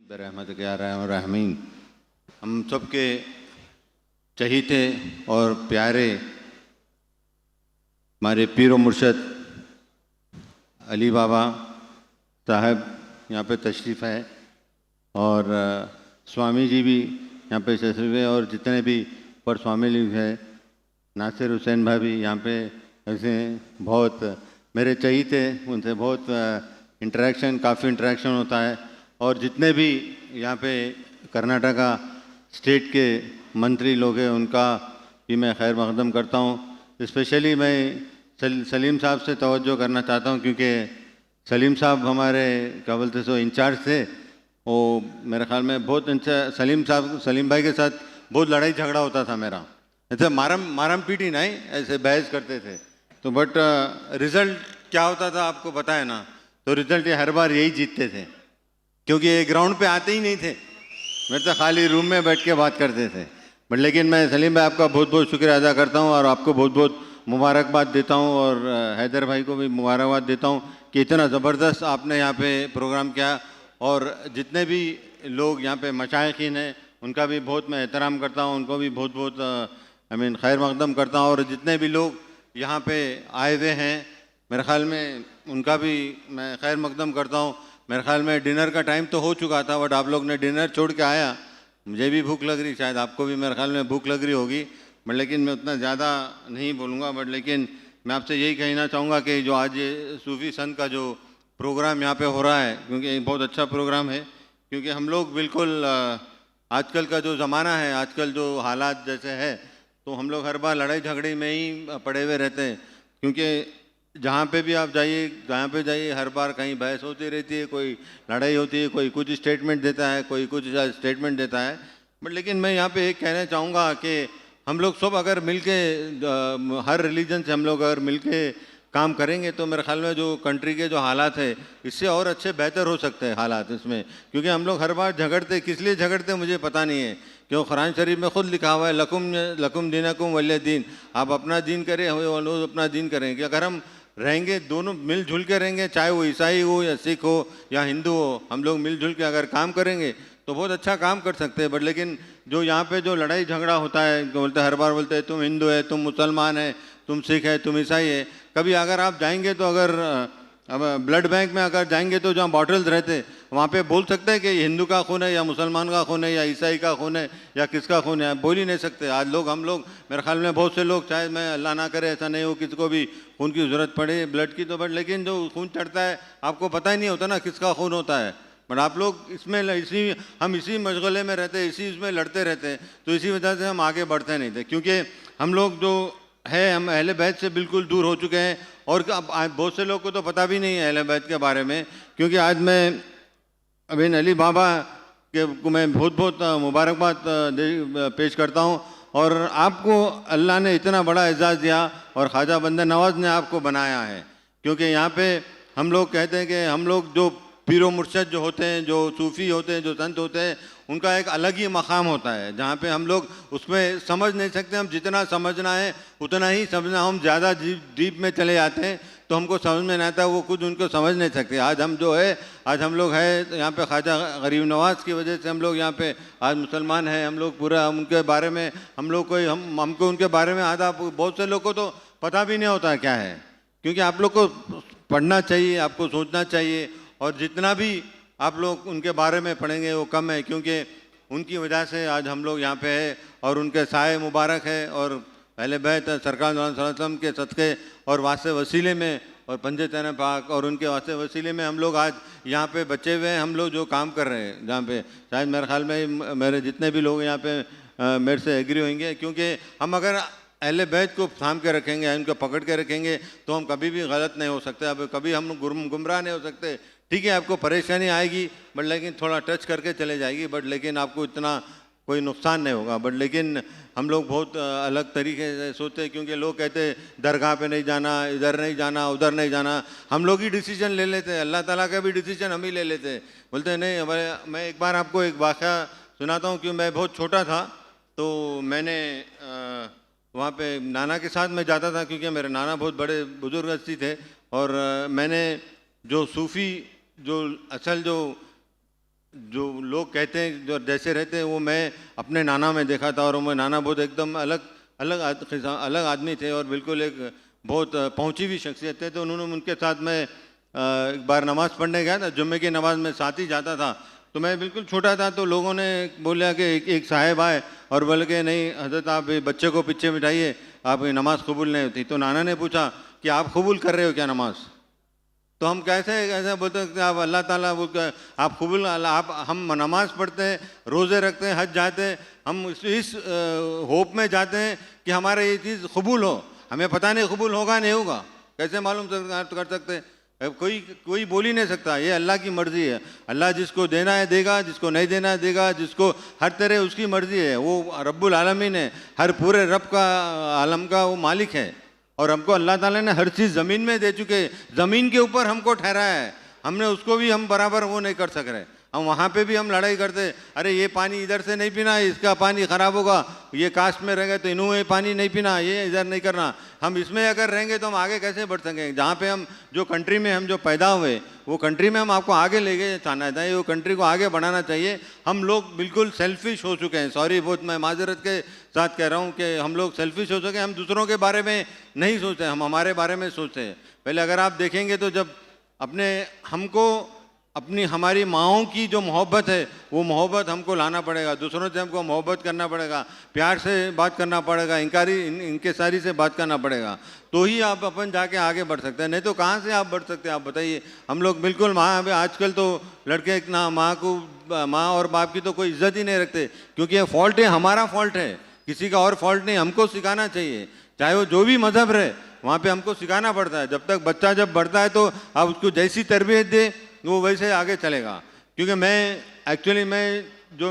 रहमत के रहमीन। हम सबके चहीते और प्यारे हमारे पीर व मुर्शद अली बाबा साहब यहाँ पे तशरीफ़ है और स्वामी जी भी यहाँ पे तशरीफ़ है और जितने भी पर स्वामी लोग है, नासिर हुसैन भाई भी यहाँ पे ऐसे बहुत मेरे चहीते, उनसे बहुत इंटरेक्शन, काफ़ी इंटरेक्शन होता है। और जितने भी यहाँ पे कर्नाटका स्टेट के मंत्री लोग हैं उनका भी मैं खैर मकदम करता हूँ। स्पेशली मैं सलीम साहब से तवज्जो करना चाहता हूँ क्योंकि सलीम साहब हमारे क्या बोलते सो इंचार्ज थे। वो मेरे ख्याल में बहुत सलीम भाई के साथ बहुत लड़ाई झगड़ा होता था मेरा, ऐसे मारम पीटी नहीं, ऐसे बहस करते थे। तो बट रिज़ल्ट क्या होता था आपको पता है ना, तो रिज़ल्ट ये हर बार यही जीतते थे क्योंकि ये ग्राउंड पे आते ही नहीं थे, मेरे तो खाली रूम में बैठ के बात करते थे। बट लेकिन मैं सलीम भाई आपका बहुत बहुत शुक्रिया अदा करता हूँ और आपको बहुत बहुत मुबारकबाद देता हूँ और हैदर भाई को भी मुबारकबाद देता हूँ कि इतना ज़बरदस्त आपने यहाँ पे प्रोग्राम किया। और जितने भी लोग यहाँ पे मशाइखीन हैं उनका भी बहुत मैं एहतराम करता हूँ, उनको भी बहुत बहुत खैर मकदम करता हूँ। और जितने भी लोग यहाँ पे आए हुए हैं मेरे ख्याल में उनका भी मैं खैर मकदम करता हूँ। मेरे ख्याल में डिनर का टाइम तो हो चुका था बट आप लोग ने डिनर छोड़ के आया, मुझे भी भूख लग रही, शायद आपको भी मेरे ख्याल में भूख लग रही होगी। बट लेकिन मैं उतना ज़्यादा नहीं बोलूँगा। बट लेकिन मैं आपसे यही कहना चाहूँगा कि जो आज ये सूफ़ी संत का जो प्रोग्राम यहाँ पे हो रहा है, क्योंकि ये बहुत अच्छा प्रोग्राम है, क्योंकि हम लोग बिल्कुल आजकल का जो ज़माना है, आजकल जो हालात जैसे है, तो हम लोग हर बार लड़ाई झगड़े में ही पड़े हुए रहते हैं। क्योंकि जहाँ पे भी आप जाइए, जहाँ पे जाइए, हर बार कहीं बहस होती रहती है, कोई लड़ाई होती है, कोई कुछ स्टेटमेंट देता है, कोई कुछ स्टेटमेंट देता है। बट लेकिन मैं यहाँ पे एक कहना चाहूँगा कि हम लोग सब अगर मिल के हर रिलीजन से हम लोग अगर मिल के काम करेंगे तो मेरे ख्याल में जो कंट्री के जो हालात है इससे और अच्छे बेहतर हो सकते हैं हालात इसमें। क्योंकि हम लोग हर बार झगड़ते, किस लिए झगड़ते मुझे पता नहीं है, क्यों कुरान शरीफ में खुद लिखा हुआ है लकुम दीनकुम वलिय दीन, आप अपना दीन करें, हम लोग अपना दीन करें। कि अगर हम रहेंगे, दोनों मिलजुल के रहेंगे, चाहे वो ईसाई हो या सिख हो या हिंदू हो, हम लोग मिलजुल के अगर काम करेंगे तो बहुत अच्छा काम कर सकते हैं। बट लेकिन जो यहाँ पे जो लड़ाई झगड़ा होता है, बोलते हर बार बोलते हैं तुम हिंदू है, तुम मुसलमान है, तुम सिख है, तुम ईसाई है। कभी अगर आप जाएंगे तो अगर अब ब्लड बैंक में अगर जाएंगे तो जहाँ बॉटल्स रहते वहाँ पे बोल सकते हैं कि हिंदू का खून है या मुसलमान का खून है या ईसाई का खून है या किसका खून है, बोल ही नहीं सकते। आज लोग, हम लोग, मेरे ख्याल में बहुत से लोग, चाहे मैं अल्लाह ना करे ऐसा नहीं हो किसी को भी खून की ज़रूरत पड़े ब्लड की, तो बट लेकिन जो खून चढ़ता है आपको पता ही नहीं होता ना किसका खून होता है। बट आप लोग इसमें हम इसी मशगले में रहते, इसी इसमें लड़ते रहते, तो इसी वजह से हम आगे बढ़ते नहीं थे। क्योंकि हम लोग जो है, हम अहले बैत से बिल्कुल दूर हो चुके हैं। और अब बहुत से लोग को तो पता भी नहीं है अहले बैत के बारे में। क्योंकि आज मैं अभी अली बाबा के को मैं बहुत बहुत मुबारकबाद पेश करता हूँ। और आपको अल्लाह ने इतना बड़ा एजाज़ दिया और ख्वाजा बंदे नवाज ने आपको बनाया है। क्योंकि यहाँ पे हम लोग कहते हैं कि हम लोग जो पीरो मुर्शद जो होते हैं, जो सूफ़ी होते हैं, जो संत होते हैं, उनका एक अलग ही मकाम होता है जहाँ पे हम लोग उसमें समझ नहीं सकते। हम जितना समझना है उतना ही समझना, हम ज़्यादा डीप में चले जाते हैं तो हमको समझ में नहीं आता, वो खुद उनको समझ नहीं सकते। आज हम जो है, आज हम लोग है यहाँ पे ख्वाजा गरीब नवाज़ की वजह से हम लोग यहाँ पे आज मुसलमान हैं। हम लोग पूरा उनके बारे में हम लोग कोई हमको उनके बारे में आधा, बहुत से लोग को तो पता भी नहीं होता क्या है। क्योंकि आप लोग को पढ़ना चाहिए, आपको सोचना चाहिए, और जितना भी आप लोग उनके बारे में पढ़ेंगे वो कम है। क्योंकि उनकी वजह से आज हम लोग यहाँ पे है और उनके साए मुबारक है और पहले बैत सरकार सल्लल्लाहु अलैहि वसल्लम के सदक़े और वास्ते वसीले में और पंजे तैन पाक और उनके वास्ते वसीले में हम लोग आज यहाँ पे बचे हुए हैं। हम लोग जो काम कर रहे हैं जहाँ पे, शायद मेरे ख्याल में मेरे जितने भी लोग यहाँ पे मेरे से एग्री होंगे। क्योंकि हम अगर अहले बैत को थाम के रखेंगे, उनको पकड़ के रखेंगे तो हम कभी भी गलत नहीं हो सकते, अब कभी हम गुमराह नहीं हो सकते। ठीक है, आपको परेशानी आएगी बट लेकिन थोड़ा टच करके चले जाएगी, बट लेकिन आपको इतना कोई नुकसान नहीं होगा। बट लेकिन हम लोग बहुत अलग तरीके से सोचते हैं। क्योंकि लोग कहते हैं दरगाह पे नहीं जाना, इधर नहीं जाना, उधर नहीं जाना, हम लोग ही डिसीजन ले लेते हैं, अल्लाह ताला का भी डिसीजन हम ही ले लेते हैं। बोलते हैं नहीं हमारे, मैं एक बार आपको एक वाक़या सुनाता हूँ। क्योंकि मैं बहुत छोटा था तो मैंने वहाँ पे नाना के साथ मैं जाता था, क्योंकि मेरे नाना बहुत बड़े बुजुर्ग हस्ती थे। और मैंने जो सूफ़ी जो असल जो जो लोग कहते हैं जो जैसे रहते हैं वो मैं अपने नाना में देखा था, और मैं नाना बहुत एकदम अलग अलग अलग आदमी थे और बिल्कुल एक बहुत पहुंची हुई शख्सियत थे। तो उन्होंने उनके साथ मैं एक बार नमाज़ पढ़ने गया था, जुम्मे की नमाज़ में साथ ही जाता था। तो मैं बिल्कुल छोटा था, तो लोगों ने बोला कि एक साहब आए और बोले कि नहीं हज़रत आप बच्चे को पीछे बिठाइए, आपकी नमाज़ कबूल नहीं होती। तो नाना ने पूछा कि आप कबूल कर रहे हो क्या नमाज़? तो हम कैसे कैसे बोलते हैं कि आप अल्लाह ताला आप कबूल आप हम नमाज़ पढ़ते हैं, रोज़े रखते हैं, हज जाते हैं, हम इस होप में जाते हैं कि हमारा ये चीज़ कबूल हो। हमें पता नहीं कबूल होगा नहीं होगा, कैसे मालूम कर सकते हैं? कोई बोल ही नहीं सकता, ये अल्लाह की मर्ज़ी है। अल्लाह जिसको देना है देगा, जिसको नहीं देना है देगा, जिसको हर तरह उसकी मर्ज़ी है। वो रब्बुल आलमीन है, हर पूरे रब का आलम का वो मालिक है। और हमको अल्लाह ताला ने हर चीज़ ज़मीन में दे चुके, ज़मीन के ऊपर हमको ठहराया है, हमने उसको भी हम बराबर वो नहीं कर सक रहे। हम वहाँ पे भी हम लड़ाई करते, अरे ये पानी इधर से नहीं पीना, इसका पानी ख़राब होगा, ये कास्ट में रहेंगे तो इन्हों ये पानी नहीं पीना, ये इधर नहीं करना। हम इसमें अगर रहेंगे तो हम आगे कैसे बढ़ सकेंगे? जहाँ पे हम जो कंट्री में हम जो पैदा हुए वो कंट्री में हम आपको आगे लेके जाना चाहिए, वो कंट्री को आगे बढ़ाना चाहिए। हम लोग बिल्कुल सेल्फिश हो चुके हैं, सॉरी बहुत मैं माजरत के साथ कह रहा हूँ कि हम लोग सेल्फिश हो चुके हैं। हम दूसरों के बारे में नहीं सोचते, हम हमारे बारे में सोचते हैं। पहले अगर आप देखेंगे तो जब हमको अपनी हमारी माँओं की जो मोहब्बत है वो मोहब्बत हमको लाना पड़ेगा, दूसरों से हमको मोहब्बत करना पड़ेगा, प्यार से बात करना पड़ेगा, इनके सारी से बात करना पड़ेगा, तो ही आप अपन जाके आगे बढ़ सकते हैं। नहीं तो कहाँ से आप बढ़ सकते हैं? आप बताइए। हम लोग बिल्कुल आजकल तो लड़के ना माँ और बाप की तो कोई इज्जत ही नहीं रखते, क्योंकि ये फॉल्ट है, हमारा फॉल्ट है, किसी का और फॉल्ट नहीं। हमको सिखाना चाहिए, चाहे वो जो भी मज़हब रहे वहाँ पे हमको सिखाना पड़ता है। जब तक बच्चा जब बढ़ता है तो आप उसको जैसी तरबियत दे वो वैसे आगे चलेगा। क्योंकि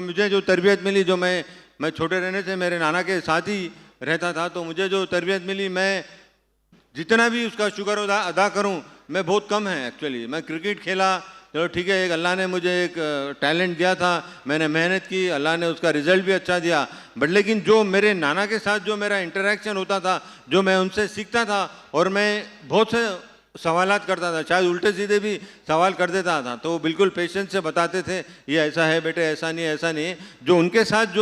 मुझे जो तरबियत मिली, जो मैं छोटे रहने से मेरे नाना के साथ ही रहता था, तो मुझे जो तरबियत मिली, मैं जितना भी उसका शुक्र अदा करूं मैं बहुत कम है। एक्चुअली मैं क्रिकेट खेला, चलो ठीक है, एक अल्लाह ने मुझे एक टैलेंट दिया था, मैंने मेहनत की, अल्लाह ने उसका रिजल्ट भी अच्छा दिया। बट लेकिन जो मेरे नाना के साथ जो मेरा इंटरेक्शन होता था, जो मैं उनसे सीखता था, और मैं बहुत से सवालात करता था, शायद उल्टे सीधे भी सवाल कर देता था, तो बिल्कुल पेशेंस से बताते थे ये ऐसा है बेटे, ऐसा नहीं ऐसा नहीं। जो उनके साथ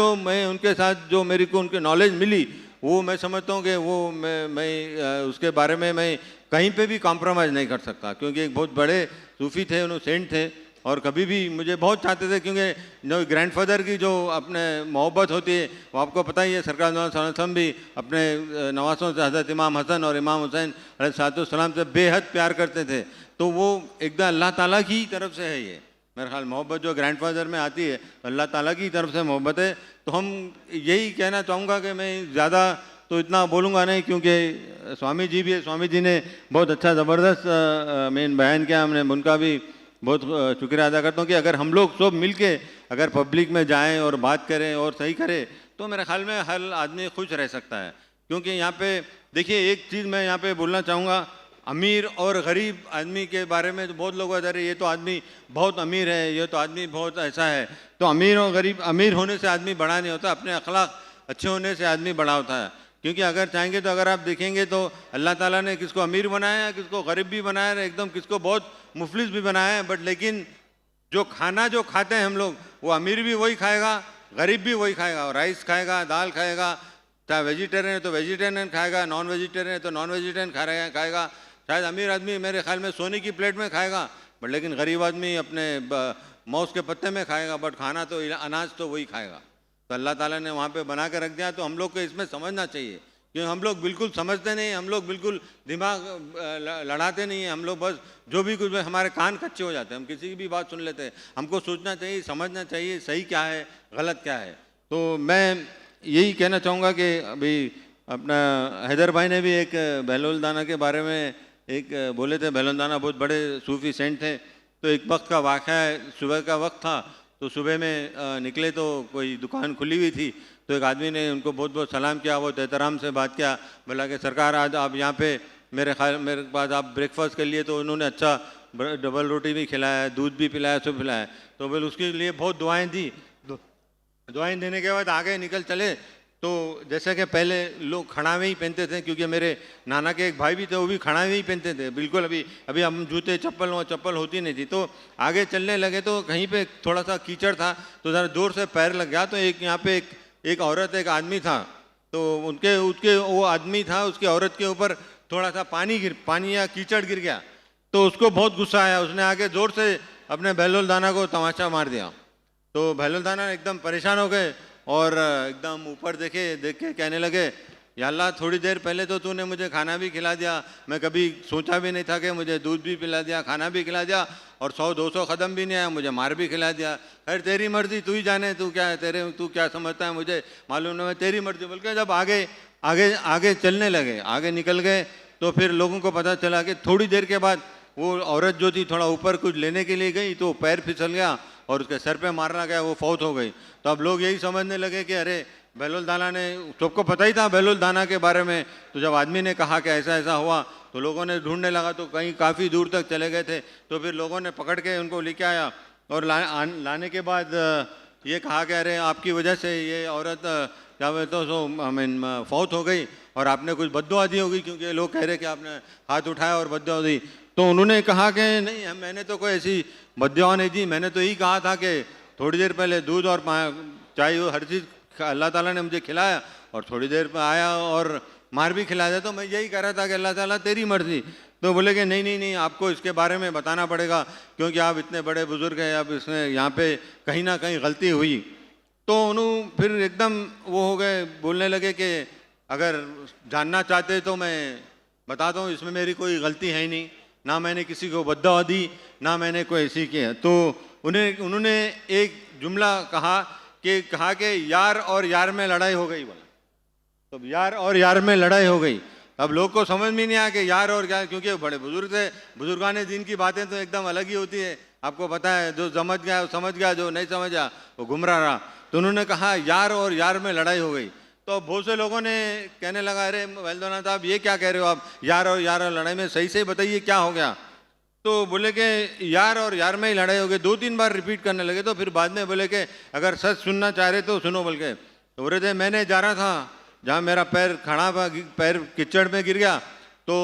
जो मेरे को उनके नॉलेज मिली, वो मैं समझता हूँ कि वो मैं उसके बारे में मैं कहीं पे भी कॉम्प्रोमाइज़ नहीं कर सकता, क्योंकि एक बहुत बड़े सूफ़ी थे, उन्होंने सेंट थे, और कभी भी मुझे बहुत चाहते थे, क्योंकि जो ग्रैंडफादर की जो अपने मोहब्बत होती है वो आपको पता ही है। सरकार वसल्लम भी अपने नवासों से हज़रत इमाम हसन और इमाम हुसैन अलैहिस्सलाम से बेहद प्यार करते थे। तो वो एकदम अल्लाह ताला की तरफ से है, ये मेरे ख्याल मोहब्बत जो ग्रैंडफादर में आती है अल्लाह ताला की तरफ से मोहब्बत है। तो हम यही कहना चाहूँगा कि मैं ज़्यादा तो इतना बोलूँगा नहीं, क्योंकि स्वामी जी भी है, स्वामी जी ने बहुत अच्छा ज़बरदस्त मेन बयान किया, हमने उनका भी बहुत शुक्रिया अदा करता हूँ कि अगर हम लोग सब मिल के अगर पब्लिक में जाएं और बात करें और सही करें तो मेरे ख्याल में हर आदमी खुश रह सकता है। क्योंकि यहाँ पे देखिए एक चीज़ मैं यहाँ पे बोलना चाहूँगा, अमीर और गरीब आदमी के बारे में तो बहुत लोग बता रहे ये तो आदमी बहुत अमीर है, ये तो आदमी बहुत ऐसा है। तो अमीर और गरीब, अमीर होने से आदमी बड़ा नहीं होता, अपने अखलाक अच्छे होने से आदमी बड़ा होता है। क्योंकि अगर चाहेंगे तो अगर आप देखेंगे तो अल्लाह ताला ने किसको अमीर बनाया है, किसको गरीब भी बनाया है, एकदम किसको बहुत मुफलिस भी बनाया है। बट लेकिन जो खाना जो खाते हैं हम लोग, वो अमीर भी वही खाएगा, गरीब भी वही खाएगा, राइस खाएगा, दाल खाएगा, चाहे वेजिटेरियन है तो वेजिटेरियन खाएगा, नॉन वेजिटेरियन है तो नॉन वेजिटेरियन खाएगा। शायद अमीर आदमी मेरे ख्याल में सोने की प्लेट में खाएगा, बट लेकिन गरीब आदमी अपने मौस के पत्ते में खाएगा, बट खाना तो अनाज तो वही खाएगा। तो अल्लाह ताला ने वहाँ पे बना के रख दिया। तो हम लोग को इसमें समझना चाहिए, क्योंकि हम लोग बिल्कुल समझते नहीं, हम लोग बिल्कुल दिमाग लड़ाते नहीं हैं। हम लोग बस जो भी कुछ हमारे कान कच्चे हो जाते हैं, हम किसी की भी बात सुन लेते हैं। हमको सोचना चाहिए, समझना चाहिए सही क्या है गलत क्या है। तो मैं यही कहना चाहूँगा कि अभी अपना हैदर भाई ने भी एक बहलोल दाना के बारे में एक बोले थे। बहलोल दाना बहुत बड़े सूफ़ी सेंट थे। तो एक वक्त का वाक़या है, सुबह का वक्त था, तो सुबह में निकले तो कोई दुकान खुली हुई थी। तो एक आदमी ने उनको बहुत बहुत सलाम किया, बहुत एहतराम से बात किया, बोला कि सरकार आज आप यहाँ पे मेरे पास आप ब्रेकफास्ट के लिए, तो उन्होंने अच्छा डबल रोटी भी खिलाया, दूध भी पिलाया, सब पिलाया। तो बोले उसके लिए बहुत दुआएं दी। दुआएं देने के बाद आगे निकल चले तो जैसे कि पहले लोग खड़ावे ही पहनते थे, क्योंकि मेरे नाना के एक भाई भी थे, वो भी खड़ावे ही पहनते थे बिल्कुल। अभी अभी हम जूते चप्पल, वो चप्पल होती नहीं थी, तो आगे चलने लगे तो कहीं पे थोड़ा सा कीचड़ था, तो ज़रा जोर से पैर लग गया, तो एक यहाँ पे एक औरत, एक आदमी था, तो उनके उसके वो आदमी था, उसकी औरत के ऊपर थोड़ा सा पानी या कीचड़ गिर गया, तो उसको बहुत गुस्सा आया। उसने आके ज़ोर से अपने बहलोल दाना को तमाचा मार दिया। तो बहलोल दाना एकदम परेशान हो गए और एकदम ऊपर देख के कहने लगे, या अल्लाह, थोड़ी देर पहले तो तूने मुझे खाना भी खिला दिया, मैं कभी सोचा भी नहीं था कि मुझे दूध भी पिला दिया, खाना भी खिला दिया, और 100-200 कदम भी नहीं आया, मुझे मार भी खिला दिया। खैर तेरी मर्जी, तू ही जाने, तू क्या समझता है, मुझे मालूम नहीं, तेरी मर्जी। बोल के जब आगे आगे आगे चलने लगे, आगे निकल गए, तो फिर लोगों को पता चला कि थोड़ी देर के बाद वो औरत जो थी थोड़ा ऊपर कुछ लेने के लिए गई, तो पैर फिसल गया और उसके सर पे मारना गया, वो फौत हो गई। तो अब लोग यही समझने लगे कि अरे बहलोल दाना ने, सबको पता ही था बहलोल दाना के बारे में, तो जब आदमी ने कहा कि ऐसा ऐसा हुआ, तो लोगों ने ढूंढने लगा, तो कहीं काफ़ी दूर तक चले गए थे, तो फिर लोगों ने पकड़ के उनको लेके आया और लाने के बाद ये कहा कि अरे आपकी वजह से ये औरत क्या बोलते हो, फौत हो गई और आपने कुछ बद्दुआ दी होगी, क्योंकि लोग कह रहे कि आपने हाथ उठाया और बद्दुआ दी। तो उन्होंने कहा कि नहीं, मैंने तो कोई ऐसी बद्दुआ नहीं दी, मैंने तो यही कहा था कि थोड़ी देर पहले दूध और चाय हर चीज़ अल्लाह ताला ने मुझे खिलाया, और थोड़ी देर पर आया और मार भी खिलाया, तो मैं यही कह रहा था कि अल्लाह ताला तेरी मर्जी। तो बोले कि नहीं, आपको इसके बारे में बताना पड़ेगा, क्योंकि आप इतने बड़े बुजुर्ग हैं, अब इसमें यहाँ पे कहीं ना कहीं गलती हुई। तो उन्होंने फिर एकदम वो हो गए, बोलने लगे कि अगर जानना चाहते तो मैं बताता हूँ, इसमें मेरी कोई गलती है ही नहीं, ना मैंने किसी को बद्दुआ दी, ना मैंने कोई ऐसी किया। तो उन्होंने एक जुमला कहा कि यार और यार में लड़ाई हो गई। बोला तो यार और यार में लड़ाई हो गई। अब लोग को समझ में नहीं आया कि यार और यार, क्योंकि बड़े बुजुर्ग थे, बुजुर्गाने दिन की बातें तो एकदम अलग ही होती है, आपको पता है, जो समझ गया वो समझ गया, जो नहीं समझा वो गुमराह रहा। तो उन्होंने कहा यार और यार में लड़ाई हो गई। तो बहुत से लोगों ने कहने लगा, अरे वैलदाना साहब ये क्या कह रहे हो आप, यार और यार लड़ाई में, सही से बताइए क्या हो गया। तो बोले कि यार और यार में ही लड़ाई हो गई। 2-3 बार रिपीट करने लगे, तो फिर बाद में बोले कि अगर सच सुनना चाह रहे तो सुनो। बोल के तो बोले थे, मैंने जा रहा था जहाँ मेरा पैर खड़ा, पैर कीचड़ में गिर गया, तो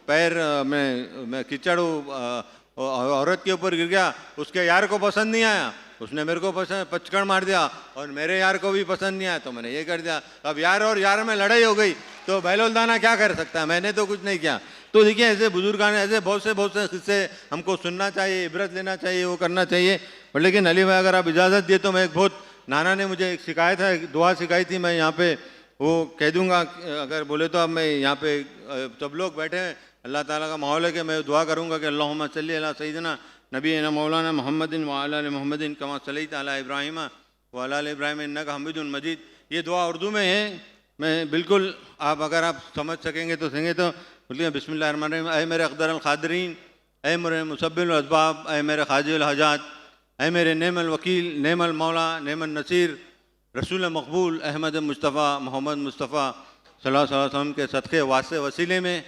पैर मैं कीचड़ औरत के ऊपर गिर गया, उसके यार को पसंद नहीं आया, उसने मेरे को पचकड़ मार दिया, और मेरे यार को भी पसंद नहीं आया, तो मैंने ये कर दिया। अब यार और यार में लड़ाई हो गई, तो बहलोल दाना क्या कर सकता है, मैंने तो कुछ नहीं किया। तो देखिए ऐसे बुजुर्गाने, ऐसे बहुत से किस्से हमको सुनना चाहिए, इबरत लेना चाहिए, वो करना चाहिए। पर लेकिन अली भाई अगर आप इजाज़त दिए तो मैं एक बहुत, नाना ने मुझे एक शिकायत है, एक दुआ सिखाई थी, मैं यहाँ पे वो कह दूँगा, अगर बोले तो अब मैं यहाँ पे सब लोग बैठे हैं, अल्लाह ताला का माहौल है कि मैं दुआ करूँगा कि अल्लाहुम्मा सल्ली अला सय्यिदना नबीना मौलाना मोहम्मदिन व अला आलि मोहम्मदिन कमा सल्लैता अला इब्राहीम व अला आलि इब्राहीम इन्नका हमीदुन मजीद। ये दुआ उर्दू में है, मैं बिल्कुल अगर आप समझ सकेंगे तो सकेंगे तो बोलिए, बिस्मिल्लाहिर्रहमानिर्रहीम। ऐ मेरे अक़दर अल क़ादिरीन, ऐ मेरे मुसब्बिल असबाब, ऐ मेरे ख़ाज़िल हजात, ऐ मेरे नेमल वकील, नेमल मौला, नेमल नसीर, रसूल मकबूल अहमद मुस्तफ़ा मोहम्मद मुस्तफ़ा सल्लल्लाहु अलैहि वसल्लम के सदक़े वास्ते वसीले में,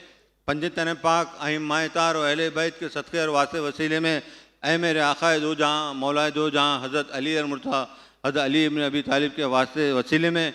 पंजतन पाक अइम्माए तार और अहले बैत के सदक़े और वास्ते वसीले में, ऐ मेरे आक़ाए दो जहाँ मौलाए दो जहाँ हज़रत अली अल-मुर्तज़ा हज़रत अली इब्न अबी तालिब के वास्ते वसीले में,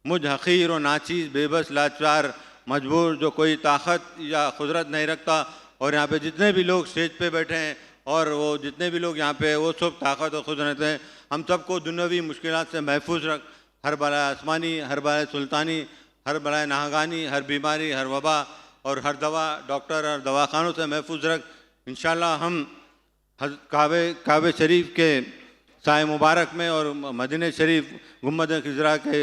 मुझ हक़ीर और नाचीज़, बेबस, लाचार, मजबूर, जो कोई ताकत या कुदरत नहीं रखता, और यहाँ पे जितने भी लोग स्टेज पे बैठे हैं और वो जितने भी लोग यहाँ पे, वो सब ताकत और कुदरत हैं, हम सबको दुनियावी मुश्किलात से महफूज रख, हर बलाए आसमानी, हर बलाए सुल्तानी, हर बलाए नाहगानी, हर बीमारी, हर वबा और हर दवा, डॉक्टर और दवाखानों से महफूज रख। इंशाअल्लाह हम काबे शरीफ के साए मुबारक में और मदीने शरीफ गुम्बद खिजरा के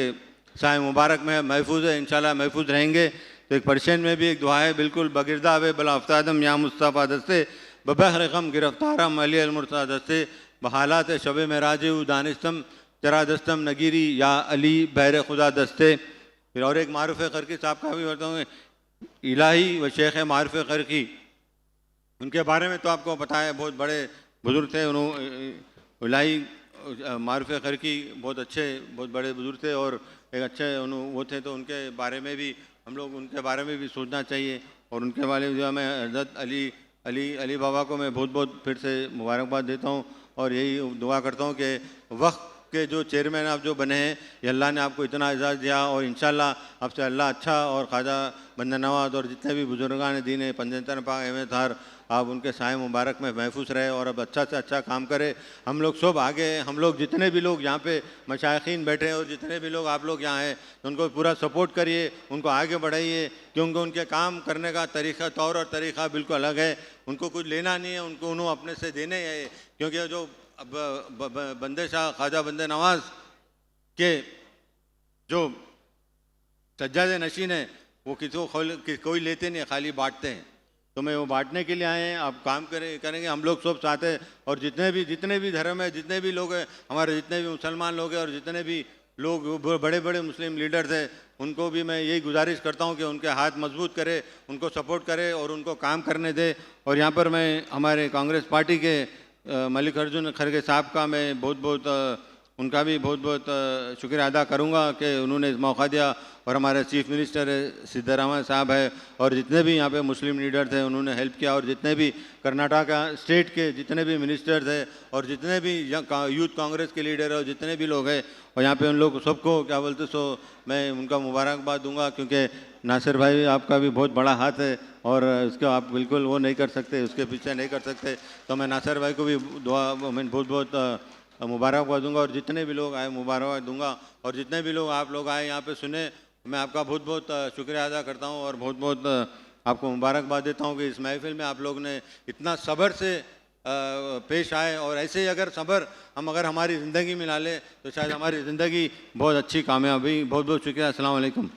साए मुबारक में महफूज है, इंशाअल्लाह महफूज रहेंगे। तो एक पर्शियन में भी एक दुआ है, बिल्कुल बगिरदा वे बला अफ्तादम या मुस्तफ़ा दस्ते बबहर गम गिरफ्तारम अली अल-मुर्तज़ा दस्ते बहालात शब मेराज दानिस्तम चरा दस्तम नगीरी या अली बहर खुदा दस्ते। फिर और एक मारूफ़ क़रकी साहब का भी बताऊँगे, इलाही व शेख मारूफ़ क़रकी, उनके बारे में तो आपको पता है, बहुत बड़े बुज़ुर्ग थे। उन्होंने इलाही मारूफ़ क़रकी बहुत अच्छे, बहुत बड़े बुज़ुर्ग थे और एक अच्छे वो थे, तो उनके बारे में भी हम लोग, उनके बारे में भी सोचना चाहिए। और उनके बारे में जो है, मैं हज़रत अली बाबा को मैं बहुत बहुत फिर से मुबारकबाद देता हूँ और यही दुआ करता हूँ कि वक्त के जो चेयरमैन आप जो बने हैं, ये अल्लाह ने आपको इतना एजाज़ दिया और इंशाल्लाह आपसे अल्लाह अच्छा और ख्वाजा बंदा नवाज और जितने भी बुजुर्गान दीन है पंजतन पाक अहमद हार, आप उनके साए मुबारक में महफूज रहे और अब अच्छा से अच्छा काम करें। हम लोग सब आगे, हम लोग जितने भी लोग यहाँ पे मशाइखीन बैठे हैं और जितने भी लोग आप लोग यहाँ हैं, उनको पूरा सपोर्ट करिए, उनको आगे बढ़ाइए, क्योंकि उनके काम करने का तरीक़ा, तौर और तरीक़ा बिल्कुल अलग है। उनको कुछ लेना नहीं है, उनको उन्होंने अपने से देने हैं, क्योंकि जो बंदे शाह ख्वाजा बंदे नवाज के जो सज्जादे नशीन है वो कोई लेते नहीं, खाली बांटते हैं। तो मैं वो बांटने के लिए आए हैं, आप काम करेंगे, हम लोग सब साथ हैं। और जितने भी धर्म है, जितने भी लोग हैं, हमारे जितने भी मुसलमान लोग हैं और जितने भी लोग बड़े बड़े मुस्लिम लीडर्स हैं, उनको भी मैं यही गुजारिश करता हूँ कि उनके हाथ मजबूत करे, उनको सपोर्ट करे और उनको काम करने दे। और यहाँ पर मैं हमारे कांग्रेस पार्टी के मल्लिकार्जुन खड़गे साहब का मैं उनका भी बहुत बहुत शुक्रिया अदा करूँगा कि उन्होंने इस मौका दिया। और हमारे चीफ मिनिस्टर सिद्धरामैया साहब है और जितने भी यहाँ पे मुस्लिम लीडर्स हैं उन्होंने हेल्प किया, और जितने भी कर्नाटका स्टेट के जितने भी मिनिस्टर्स हैं और जितने भी यूथ कांग्रेस के लीडर और जितने भी लोग हैं, और यहाँ पे उन लोग सबको क्या बोलते सो मैं उनका मुबारकबाद दूंगा, क्योंकि नासिर भाई आपका भी बहुत बड़ा हाथ है और उसको आप बिल्कुल वो नहीं कर सकते, उसके पीछे नहीं कर सकते। तो मैं नासिर भाई को भी दुआ मैं बहुत बहुत मुबारकबाद दूंगा और जितने भी लोग आए मुबारकबाद दूंगा। और जितने भी लोग आप लोग आए यहाँ पे सुने, मैं आपका बहुत बहुत शुक्रिया अदा करता हूँ और बहुत बहुत आपको मुबारकबाद देता हूँ कि इस महफिल में आप लोग ने इतना सब्र से पेश आए। और ऐसे ही अगर सब्र हम अगर हमारी ज़िंदगी में ला लें तो शायद हमारी ज़िंदगी बहुत अच्छी कामयाबी। बहुत बहुत शुक्रिया। अस्सलाम वालेकुम।